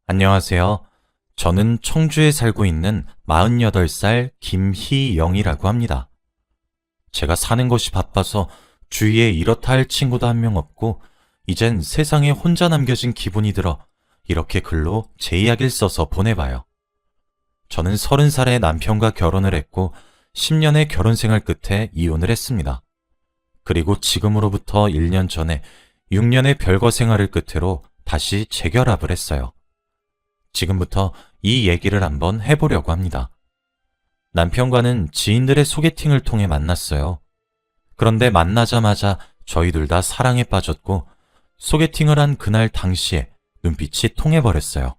안녕하세요. 저는 청주에 살고 있는 48살 김희영이라고 합니다. 제가 사는 것이 바빠서 주위에 이렇다 할 친구도 한 명 없고, 이젠 세상에 혼자 남겨진 기분이 들어 이렇게 글로 제 이야기를 써서 보내봐요. 저는 30살에 남편과 결혼을 했고, 10년의 결혼 생활 끝에 이혼을 했습니다. 그리고 지금으로부터 1년 전에 6년의 별거 생활을 끝으로 다시 재결합을 했어요. 지금부터 이 얘기를 한번 해보려고 합니다. 남편과는 지인들의 소개팅을 통해 만났어요. 그런데 만나자마자 저희 둘 다 사랑에 빠졌고, 소개팅을 한 그날 당시에 눈빛이 통해버렸어요.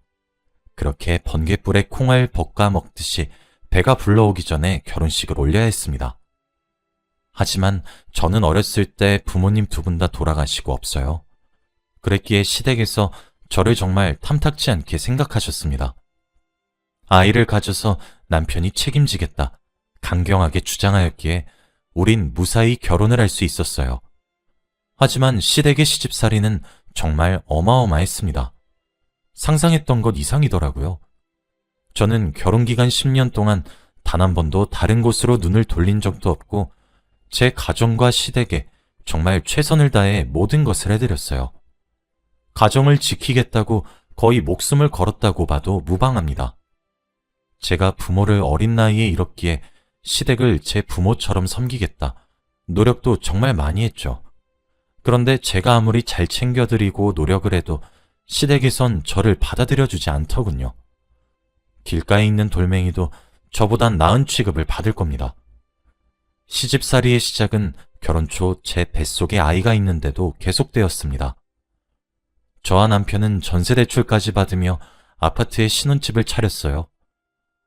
그렇게 번갯불에 콩알 볶아 먹듯이 배가 불러오기 전에 결혼식을 올려야 했습니다. 하지만 저는 어렸을 때 부모님 두 분 다 돌아가시고 없어요. 그랬기에 시댁에서 저를 정말 탐탁지 않게 생각하셨습니다. 아이를 가져서 남편이 책임지겠다 강경하게 주장하였기에 우린 무사히 결혼을 할 수 있었어요. 하지만 시댁의 시집살이는 정말 어마어마했습니다. 상상했던 것 이상이더라고요. 저는 결혼기간 10년 동안 단 한 번도 다른 곳으로 눈을 돌린 적도 없고, 제 가정과 시댁에 정말 최선을 다해 모든 것을 해드렸어요. 가정을 지키겠다고 거의 목숨을 걸었다고 봐도 무방합니다. 제가 부모를 어린 나이에 잃었기에 시댁을 제 부모처럼 섬기겠다 노력도 정말 많이 했죠. 그런데 제가 아무리 잘 챙겨드리고 노력을 해도 시댁에선 저를 받아들여주지 않더군요. 길가에 있는 돌멩이도 저보단 나은 취급을 받을 겁니다. 시집살이의 시작은 결혼 초 제 뱃속에 아이가 있는데도 계속되었습니다. 저와 남편은 전세대출까지 받으며 아파트에 신혼집을 차렸어요.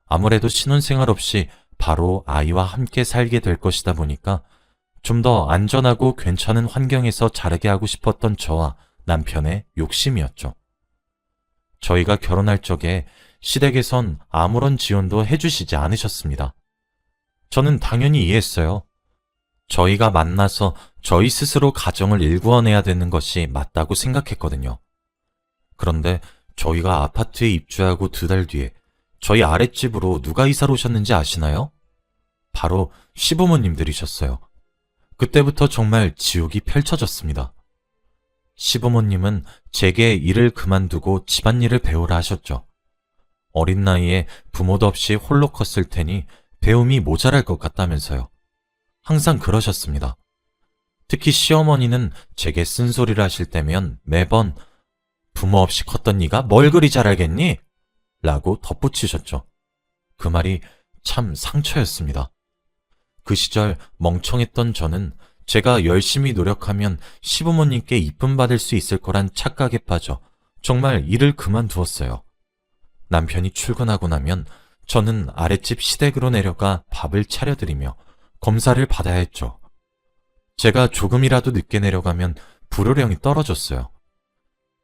아무래도 신혼생활 없이 바로 아이와 함께 살게 될 것이다 보니까 좀 더 안전하고 괜찮은 환경에서 자라게 하고 싶었던 저와 남편의 욕심이었죠. 저희가 결혼할 적에 시댁에선 아무런 지원도 해주시지 않으셨습니다. 저는 당연히 이해했어요. 저희가 만나서 저희 스스로 가정을 일구어내야 되는 것이 맞다고 생각했거든요. 그런데 저희가 아파트에 입주하고 2달 뒤에 저희 아랫집으로 누가 이사를 오셨는지 아시나요? 바로 시부모님들이셨어요. 그때부터 정말 지옥이 펼쳐졌습니다. 시부모님은 제게 일을 그만두고 집안일을 배우라 하셨죠. 어린 나이에 부모도 없이 홀로 컸을 테니 배움이 모자랄 것 같다면서요. 항상 그러셨습니다. 특히 시어머니는 제게 쓴소리를 하실 때면 매번 부모 없이 컸던 네가 뭘 그리 잘 알겠니? 라고 덧붙이셨죠. 그 말이 참 상처였습니다. 그 시절 멍청했던 저는 제가 열심히 노력하면 시부모님께 이쁨 받을 수 있을 거란 착각에 빠져 정말 일을 그만두었어요. 남편이 출근하고 나면 저는 아랫집 시댁으로 내려가 밥을 차려드리며 검사를 받아야 했죠. 제가 조금이라도 늦게 내려가면 불호령이 떨어졌어요.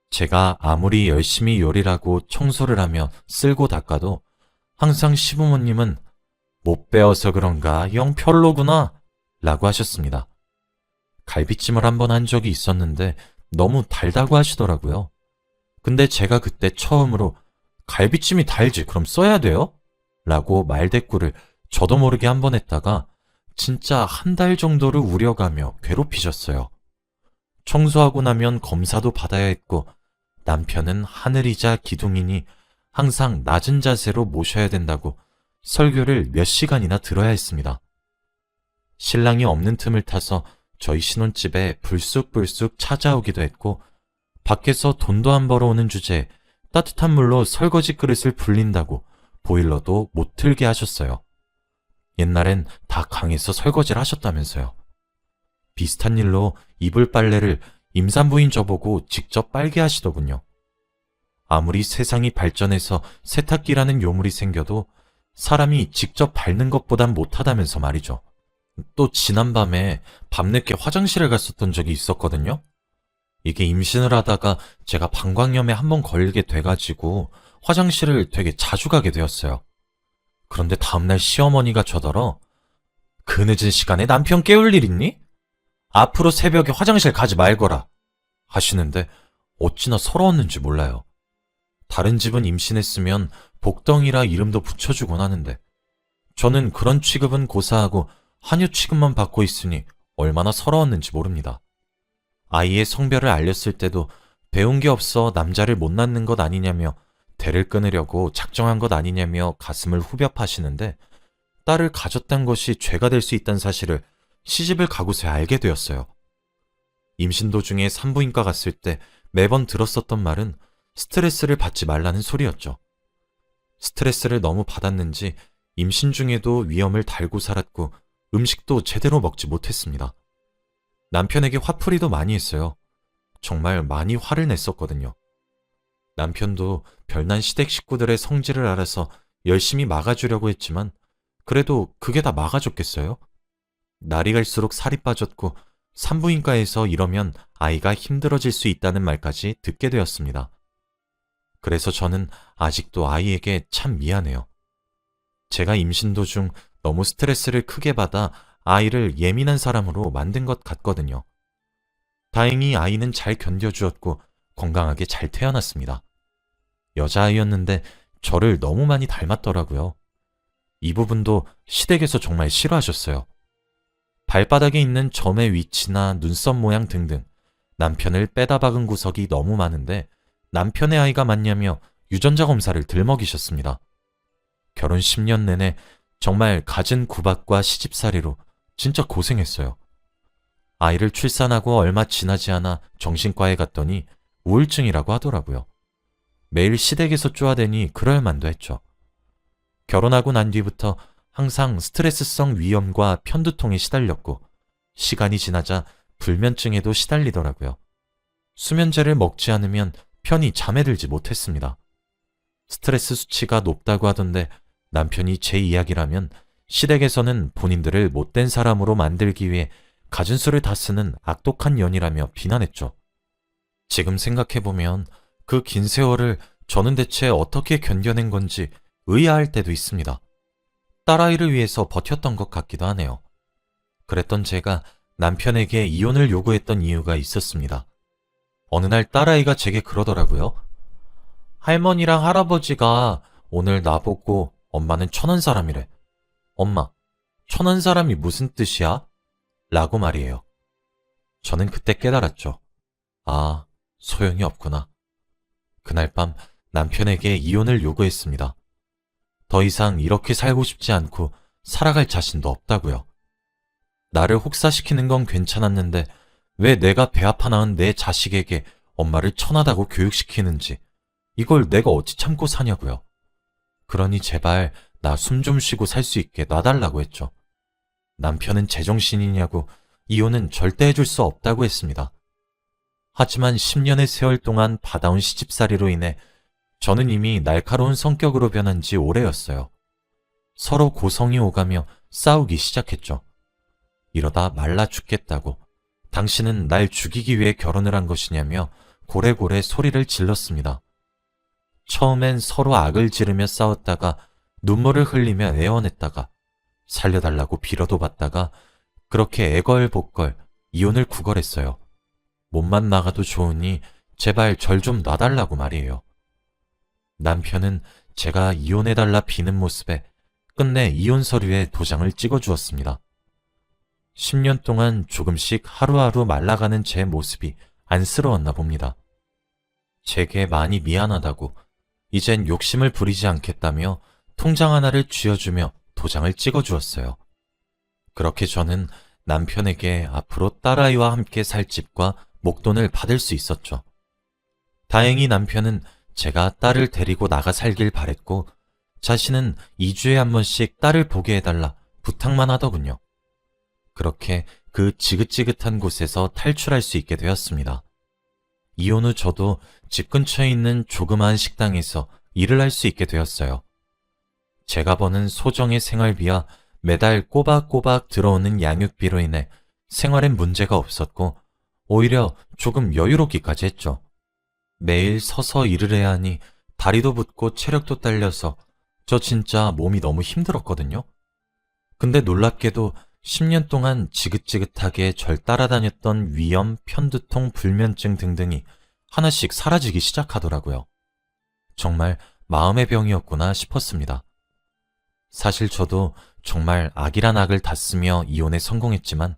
제가 아무리 열심히 요리를 하고 청소를 하며 쓸고 닦아도 항상 시부모님은 못 배워서 그런가 영 별로구나 라고 하셨습니다. 갈비찜을 한번 한 적이 있었는데 너무 달다고 하시더라고요. 근데 제가 그때 처음으로 갈비찜이 달지 그럼 써야 돼요? 라고 말대꾸를 저도 모르게 한번 했다가 진짜 한 달 정도를 우려가며 괴롭히셨어요. 청소하고 나면 검사도 받아야 했고, 남편은 하늘이자 기둥이니 항상 낮은 자세로 모셔야 된다고 설교를 몇 시간이나 들어야 했습니다. 신랑이 없는 틈을 타서 저희 신혼집에 불쑥불쑥 찾아오기도 했고, 밖에서 돈도 안 벌어오는 주제에 따뜻한 물로 설거지 그릇을 불린다고 보일러도 못 틀게 하셨어요. 옛날엔 다 강에서 설거지를 하셨다면서요. 비슷한 일로 이불 빨래를 임산부인 저보고 직접 빨게 하시더군요. 아무리 세상이 발전해서 세탁기라는 요물이 생겨도 사람이 직접 밟는 것보단 못하다면서 말이죠. 또 지난밤에 밤늦게 화장실에 갔었던 적이 있었거든요. 이게 임신을 하다가 제가 방광염에 한번 걸리게 돼가지고 화장실을 되게 자주 가게 되었어요. 그런데 다음날 시어머니가 저더러 그 늦은 시간에 남편 깨울 일 있니? 앞으로 새벽에 화장실 가지 말거라 하시는데 어찌나 서러웠는지 몰라요. 다른 집은 임신했으면 복덩이라 이름도 붙여주곤 하는데 저는 그런 취급은 고사하고 한유 취급만 받고 있으니 얼마나 서러웠는지 모릅니다. 아이의 성별을 알렸을 때도 배운 게 없어 남자를 못 낳는 것 아니냐며 대를 끊으려고 작정한 것 아니냐며 가슴을 후벼 파시는데 딸을 가졌다는 것이 죄가 될 수 있다는 사실을 시집을 가고서야 알게 되었어요. 임신 도중에 산부인과 갔을 때 매번 들었었던 말은 스트레스를 받지 말라는 소리였죠. 스트레스를 너무 받았는지 임신 중에도 위험을 달고 살았고 음식도 제대로 먹지 못했습니다. 남편에게 화풀이도 많이 했어요. 정말 많이 화를 냈었거든요. 남편도 별난 시댁 식구들의 성질을 알아서 열심히 막아주려고 했지만 그래도 그게 다 막아줬겠어요? 날이 갈수록 살이 빠졌고 산부인과에서 이러면 아이가 힘들어질 수 있다는 말까지 듣게 되었습니다. 그래서 저는 아직도 아이에게 참 미안해요. 제가 임신 도중 너무 스트레스를 크게 받아 아이를 예민한 사람으로 만든 것 같거든요. 다행히 아이는 잘 견뎌주었고 건강하게 잘 태어났습니다. 여자아이였는데 저를 너무 많이 닮았더라고요. 이 부분도 시댁에서 정말 싫어하셨어요. 발바닥에 있는 점의 위치나 눈썹 모양 등등 남편을 빼다 박은 구석이 너무 많은데 남편의 아이가 맞냐며 유전자 검사를 들먹이셨습니다. 결혼 10년 내내 정말 갖은 구박과 시집살이로 진짜 고생했어요. 아이를 출산하고 얼마 지나지 않아 정신과에 갔더니 우울증이라고 하더라고요. 매일 시댁에서 쪼아대니 그럴 만도 했죠. 결혼하고 난 뒤부터 항상 스트레스성 위염과 편두통에 시달렸고 시간이 지나자 불면증에도 시달리더라고요. 수면제를 먹지 않으면 편히 잠에 들지 못했습니다. 스트레스 수치가 높다고 하던데 남편이 제 이야기라면 시댁에서는 본인들을 못된 사람으로 만들기 위해 갖은 수를 다 쓰는 악독한 년이라며 비난했죠. 지금 생각해보면 그 긴 세월을 저는 대체 어떻게 견뎌낸 건지 의아할 때도 있습니다. 딸아이를 위해서 버텼던 것 같기도 하네요. 그랬던 제가 남편에게 이혼을 요구했던 이유가 있었습니다. 어느 날 딸아이가 제게 그러더라고요. 할머니랑 할아버지가 오늘 나보고 엄마는 천한 사람이래. 엄마, 천한 사람이 무슨 뜻이야? 라고 말이에요. 저는 그때 깨달았죠. 아, 소용이 없구나. 그날 밤 남편에게 이혼을 요구했습니다. 더 이상 이렇게 살고 싶지 않고 살아갈 자신도 없다고요. 나를 혹사시키는 건 괜찮았는데 왜 내가 배 아파 낳은 내 자식에게 엄마를 천하다고 교육시키는지 이걸 내가 어찌 참고 사냐고요. 그러니 제발 나 숨 좀 쉬고 살 수 있게 놔달라고 했죠. 남편은 제정신이냐고 이혼은 절대 해줄 수 없다고 했습니다. 하지만 10년의 세월 동안 받아온 시집살이로 인해 저는 이미 날카로운 성격으로 변한 지 오래였어요. 서로 고성이 오가며 싸우기 시작했죠. 이러다 말라 죽겠다고 당신은 날 죽이기 위해 결혼을 한 것이냐며 고래고래 소리를 질렀습니다. 처음엔 서로 악을 지르며 싸웠다가 눈물을 흘리며 애원했다가 살려달라고 빌어도 받다가 그렇게 애걸복걸 이혼을 구걸했어요. 몸만 나가도 좋으니 제발 절 좀 놔달라고 말이에요. 남편은 제가 이혼해달라 비는 모습에 끝내 이혼 서류에 도장을 찍어주었습니다. 10년 동안 조금씩 하루하루 말라가는 제 모습이 안쓰러웠나 봅니다. 제게 많이 미안하다고 이젠 욕심을 부리지 않겠다며 통장 하나를 쥐어주며 도장을 찍어주었어요. 그렇게 저는 남편에게 앞으로 딸아이와 함께 살 집과 목돈을 받을 수 있었죠. 다행히 남편은 제가 딸을 데리고 나가 살길 바랬고 자신은 2주에 한 번씩 딸을 보게 해달라 부탁만 하더군요. 그렇게 그 지긋지긋한 곳에서 탈출할 수 있게 되었습니다. 이혼 후 저도 집 근처에 있는 조그마한 식당에서 일을 할 수 있게 되었어요. 제가 버는 소정의 생활비와 매달 꼬박꼬박 들어오는 양육비로 인해 생활엔 문제가 없었고 오히려 조금 여유롭기까지 했죠. 매일 서서 일을 해야 하니 다리도 붓고 체력도 딸려서 저 진짜 몸이 너무 힘들었거든요. 근데 놀랍게도 10년 동안 지긋지긋하게 절 따라다녔던 위염, 편두통, 불면증 등등이 하나씩 사라지기 시작하더라고요. 정말 마음의 병이었구나 싶었습니다. 사실 저도 정말 악이란 악을 다 쓰며 이혼에 성공했지만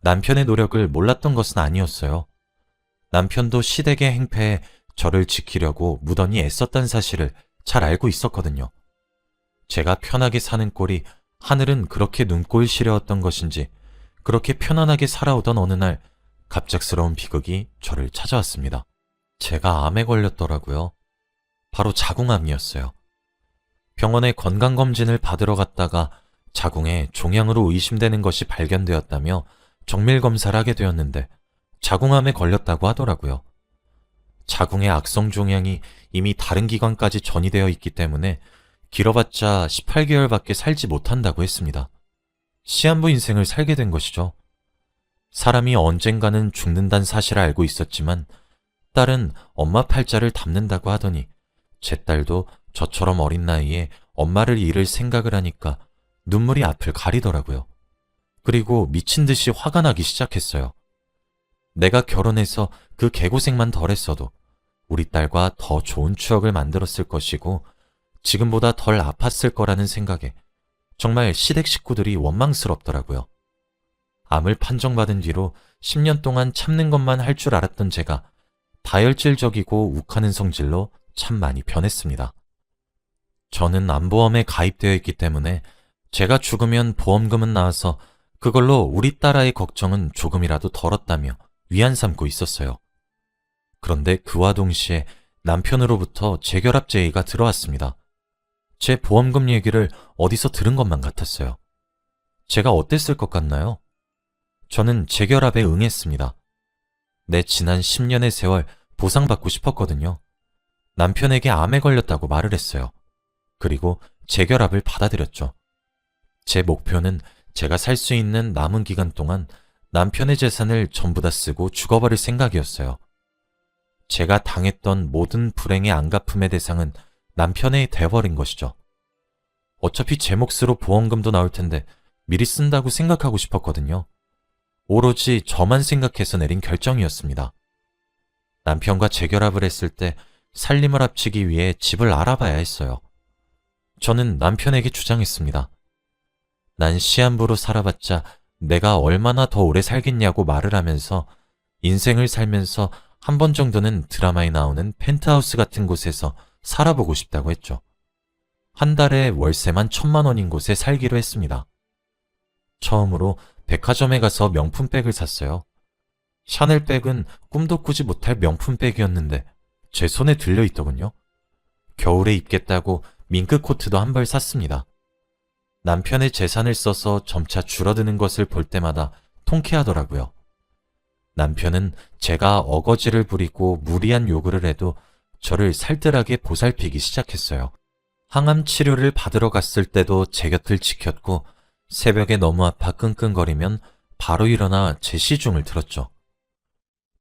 남편의 노력을 몰랐던 것은 아니었어요. 남편도 시댁의 행패에 저를 지키려고 무던히 애썼다는 사실을 잘 알고 있었거든요. 제가 편하게 사는 꼴이 하늘은 그렇게 눈꼴 시려웠던 것인지 그렇게 편안하게 살아오던 어느 날 갑작스러운 비극이 저를 찾아왔습니다. 제가 암에 걸렸더라고요. 바로 자궁암이었어요. 병원에 건강검진을 받으러 갔다가 자궁에 종양으로 의심되는 것이 발견되었다며 정밀검사를 하게 되었는데 자궁암에 걸렸다고 하더라고요. 자궁의 악성 종양이 이미 다른 기관까지 전이되어 있기 때문에 길어봤자 18개월밖에 살지 못한다고 했습니다. 시한부 인생을 살게 된 것이죠. 사람이 언젠가는 죽는다는 사실을 알고 있었지만 딸은 엄마 팔자를 담는다고 하더니 제 딸도 저처럼 어린 나이에 엄마를 잃을 생각을 하니까 눈물이 앞을 가리더라고요. 그리고 미친 듯이 화가 나기 시작했어요. 내가 결혼해서 그 개고생만 덜했어도 우리 딸과 더 좋은 추억을 만들었을 것이고 지금보다 덜 아팠을 거라는 생각에 정말 시댁 식구들이 원망스럽더라고요. 암을 판정받은 뒤로 10년 동안 참는 것만 할 줄 알았던 제가 다혈질적이고 욱하는 성질로 참 많이 변했습니다. 저는 암보험에 가입되어 있기 때문에 제가 죽으면 보험금은 나와서 그걸로 우리 딸아이 걱정은 조금이라도 덜었다며 위안 삼고 있었어요. 그런데 그와 동시에 남편으로부터 재결합 제의가 들어왔습니다. 제 보험금 얘기를 어디서 들은 것만 같았어요. 제가 어땠을 것 같나요? 저는 재결합에 응했습니다. 내 지난 10년의 세월 보상받고 싶었거든요. 남편에게 암에 걸렸다고 말을 했어요. 그리고 재결합을 받아들였죠. 제 목표는 제가 살 수 있는 남은 기간 동안 남편의 재산을 전부 다 쓰고 죽어버릴 생각이었어요. 제가 당했던 모든 불행의 안갚음의 대상은 남편이 되어버린 것이죠. 어차피 제 몫으로 보험금도 나올 텐데 미리 쓴다고 생각하고 싶었거든요. 오로지 저만 생각해서 내린 결정이었습니다. 남편과 재결합을 했을 때 살림을 합치기 위해 집을 알아봐야 했어요. 저는 남편에게 주장했습니다. 난 시한부로 살아봤자 내가 얼마나 더 오래 살겠냐고 말을 하면서 인생을 살면서 한 번 정도는 드라마에 나오는 펜트하우스 같은 곳에서 살아보고 싶다고 했죠. 한 달에 월세만 1,000만 원인 곳에 살기로 했습니다. 처음으로 백화점에 가서 명품백을 샀어요. 샤넬백은 꿈도 꾸지 못할 명품백이었는데 제 손에 들려있더군요. 겨울에 입겠다고 밍크 코트도 한 벌 샀습니다. 남편의 재산을 써서 점차 줄어드는 것을 볼 때마다 통쾌하더라고요. 남편은 제가 어거지를 부리고 무리한 요구를 해도 저를 살뜰하게 보살피기 시작했어요. 항암 치료를 받으러 갔을 때도 제 곁을 지켰고 새벽에 너무 아파 끙끙거리면 바로 일어나 제 시중을 들었죠.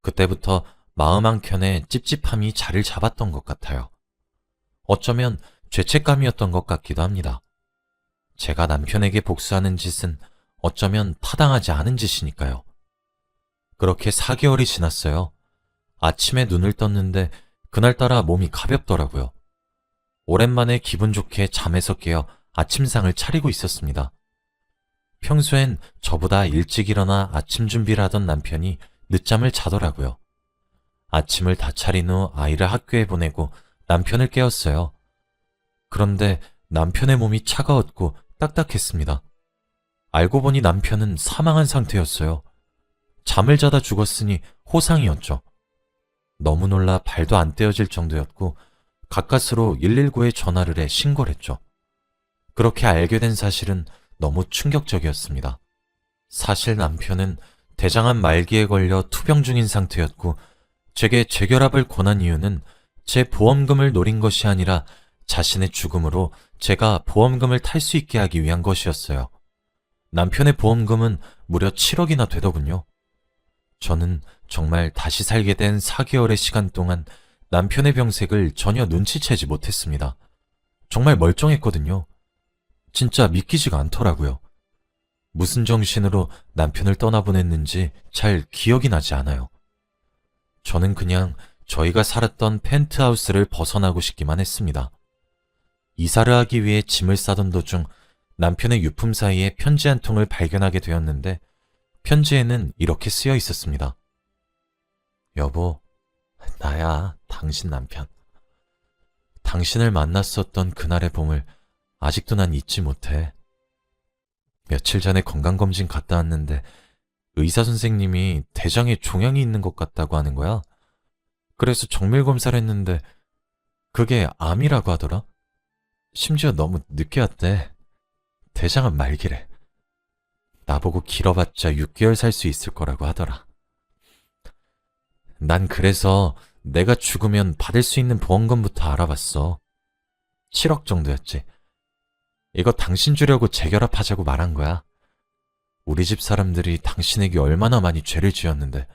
그때부터 마음 한켠에 찝찝함이 자리를 잡았던 것 같아요. 어쩌면 죄책감이었던 것 같기도 합니다. 제가 남편에게 복수하는 짓은 어쩌면 타당하지 않은 짓이니까요. 그렇게 4개월이 지났어요. 아침에 눈을 떴는데 그날따라 몸이 가볍더라고요. 오랜만에 기분 좋게 잠에서 깨어 아침상을 차리고 있었습니다. 평소엔 저보다 일찍 일어나 아침 준비를 하던 남편이 늦잠을 자더라고요. 아침을 다 차린 후 아이를 학교에 보내고 남편을 깨웠어요. 그런데 남편의 몸이 차가웠고 딱딱했습니다. 알고 보니 남편은 사망한 상태였어요. 잠을 자다 죽었으니 호상이었죠. 너무 놀라 발도 안 떼어질 정도였고 가까스로 119에 전화를 해 신고를 했죠. 그렇게 알게 된 사실은 너무 충격적이었습니다. 사실 남편은 대장암 말기에 걸려 투병 중인 상태였고 제게 재결합을 권한 이유는 제 보험금을 노린 것이 아니라 자신의 죽음으로 제가 보험금을 탈 수 있게 하기 위한 것이었어요. 남편의 보험금은 무려 7억이나 되더군요. 저는 정말 다시 살게 된 4개월의 시간 동안 남편의 병색을 전혀 눈치채지 못했습니다. 정말 멀쩡했거든요. 진짜 믿기지가 않더라고요. 무슨 정신으로 남편을 떠나보냈는지 잘 기억이 나지 않아요. 저는 그냥 저희가 살았던 펜트하우스를 벗어나고 싶기만 했습니다. 이사를 하기 위해 짐을 싸던 도중 남편의 유품 사이에 편지 한 통을 발견하게 되었는데 편지에는 이렇게 쓰여 있었습니다. 여보, 나야, 당신 남편. 당신을 만났었던 그날의 봄을 아직도 난 잊지 못해. 며칠 전에 건강검진 갔다 왔는데 의사 선생님이 대장에 종양이 있는 것 같다고 하는 거야. 그래서 정밀 검사를 했는데 그게 암이라고 하더라. 심지어 너무 늦게 왔대. 대장은 말기래. 나보고 길어봤자 6개월 살 수 있을 거라고 하더라. 난 그래서 내가 죽으면 받을 수 있는 보험금부터 알아봤어. 7억 정도였지. 이거 당신 주려고 재결합하자고 말한 거야. 우리 집 사람들이 당신에게 얼마나 많이 죄를 지었는데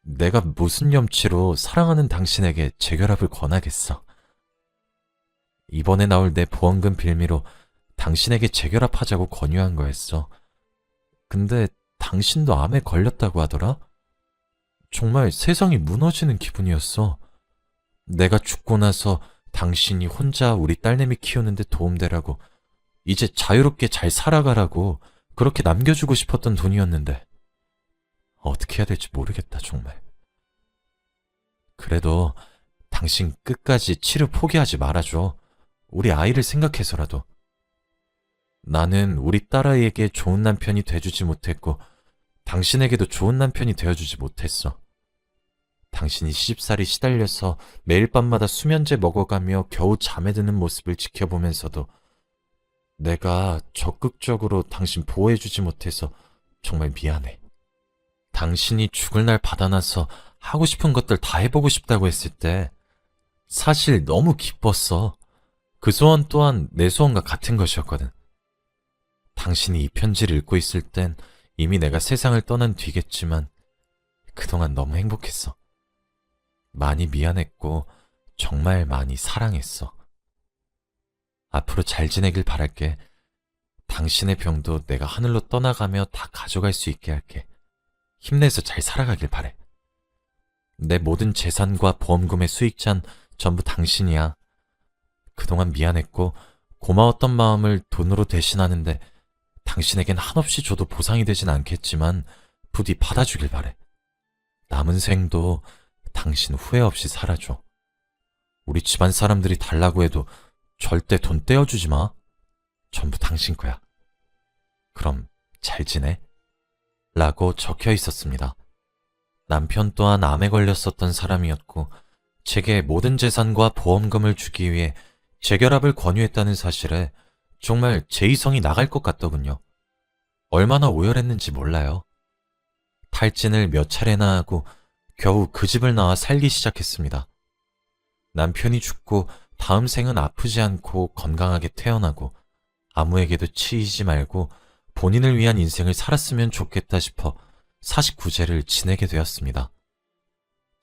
내가 무슨 염치로 사랑하는 당신에게 재결합을 권하겠어. 이번에 나올 내 보험금 빌미로 당신에게 재결합하자고 권유한 거였어. 근데 당신도 암에 걸렸다고 하더라? 정말 세상이 무너지는 기분이었어. 내가 죽고 나서 당신이 혼자 우리 딸내미 키우는데 도움되라고, 이제 자유롭게 잘 살아가라고 그렇게 남겨주고 싶었던 돈이었는데 어떻게 해야 될지 모르겠다, 정말. 그래도 당신 끝까지 치료 포기하지 말아줘. 우리 아이를 생각해서라도. 나는 우리 딸아이에게 좋은 남편이 돼주지 못했고 당신에게도 좋은 남편이 되어주지 못했어. 당신이 시집살이 시달려서 매일 밤마다 수면제 먹어가며 겨우 잠에 드는 모습을 지켜보면서도 내가 적극적으로 당신 보호해주지 못해서 정말 미안해. 당신이 죽을 날 받아나서 하고 싶은 것들 다 해보고 싶다고 했을 때 사실 너무 기뻤어. 그 소원 또한 내 소원과 같은 것이었거든. 당신이 이 편지를 읽고 있을 땐 이미 내가 세상을 떠난 뒤겠지만 그동안 너무 행복했어. 많이 미안했고 정말 많이 사랑했어. 앞으로 잘 지내길 바랄게. 당신의 병도 내가 하늘로 떠나가며 다 가져갈 수 있게 할게. 힘내서 잘 살아가길 바래. 내 모든 재산과 보험금의 수익자는 전부 당신이야. 그동안 미안했고 고마웠던 마음을 돈으로 대신하는데 당신에겐 한없이 줘도 보상이 되진 않겠지만 부디 받아주길 바래. 남은 생도 당신 후회 없이 살아줘. 우리 집안 사람들이 달라고 해도 절대 돈 떼어주지 마. 전부 당신 거야. 그럼 잘 지내? 라고 적혀 있었습니다. 남편 또한 암에 걸렸었던 사람이었고 제게 모든 재산과 보험금을 주기 위해 재결합을 권유했다는 사실에 정말 제 이성이 나갈 것 같더군요. 얼마나 오열했는지 몰라요. 탈진을 몇 차례나 하고 겨우 그 집을 나와 살기 시작했습니다. 남편이 죽고 다음 생은 아프지 않고 건강하게 태어나고 아무에게도 치이지 말고 본인을 위한 인생을 살았으면 좋겠다 싶어 49제를 지내게 되었습니다.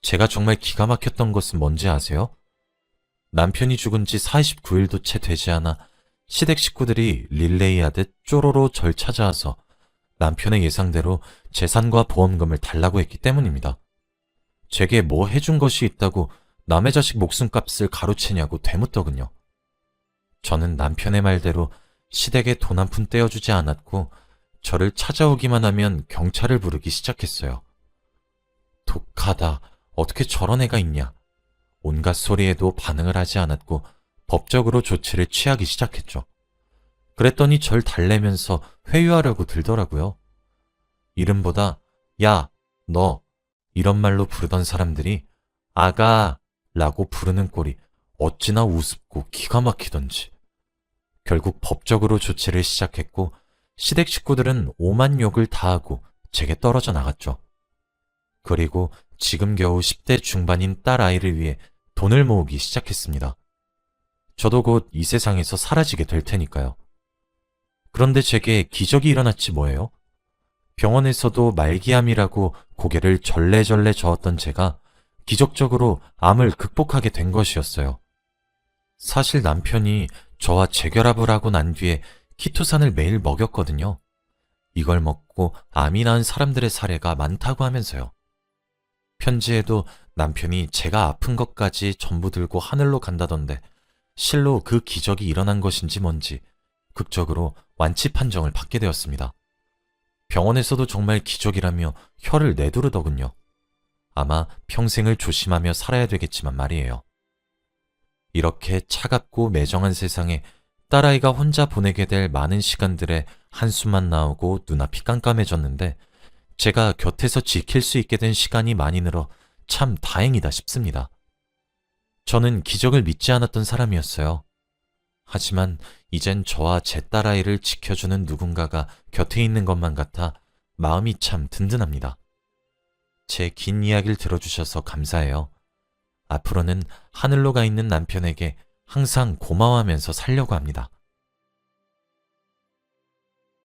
제가 정말 기가 막혔던 것은 뭔지 아세요? 남편이 죽은 지 49일도 채 되지 않아 시댁 식구들이 릴레이 하듯 쪼로로 절 찾아와서 남편의 예상대로 재산과 보험금을 달라고 했기 때문입니다. 제게 뭐 해준 것이 있다고 남의 자식 목숨값을 가로채냐고 되묻더군요. 저는 남편의 말대로 시댁에 돈 한 푼 떼어주지 않았고 저를 찾아오기만 하면 경찰을 부르기 시작했어요. 독하다. 어떻게 저런 애가 있냐. 온갖 소리에도 반응을 하지 않았고 법적으로 조치를 취하기 시작했죠. 그랬더니 절 달래면서 회유하려고 들더라고요. 이름보다 야, 너 이런 말로 부르던 사람들이 아가 라고 부르는 꼴이 어찌나 우습고 기가 막히던지. 결국 법적으로 조치를 시작했고 시댁 식구들은 오만 욕을 다 하고 제게 떨어져 나갔죠. 그리고 지금 겨우 10대 중반인 딸 아이를 위해 돈을 모으기 시작했습니다. 저도 곧 이 세상에서 사라지게 될 테니까요. 그런데 제게 기적이 일어났지 뭐예요? 병원에서도 말기암이라고 고개를 절레절레 저었던 제가 기적적으로 암을 극복하게 된 것이었어요. 사실 남편이 저와 재결합을 하고 난 뒤에 키토산을 매일 먹였거든요. 이걸 먹고 암이 낳은 사람들의 사례가 많다고 하면서요. 편지에도 남편이 제가 아픈 것까지 전부 들고 하늘로 간다던데 실로 그 기적이 일어난 것인지 뭔지 극적으로 완치 판정을 받게 되었습니다. 병원에서도 정말 기적이라며 혀를 내두르더군요. 아마 평생을 조심하며 살아야 되겠지만 말이에요. 이렇게 차갑고 매정한 세상에 딸아이가 혼자 보내게 될 많은 시간들에 한숨만 나오고 눈앞이 깜깜해졌는데 제가 곁에서 지킬 수 있게 된 시간이 많이 늘어 참 다행이다 싶습니다. 저는 기적을 믿지 않았던 사람이었어요. 하지만 이젠 저와 제 딸아이를 지켜주는 누군가가 곁에 있는 것만 같아 마음이 참 든든합니다. 제 긴 이야기를 들어주셔서 감사해요. 앞으로는 하늘로 가 있는 남편에게 항상 고마워하면서 살려고 합니다.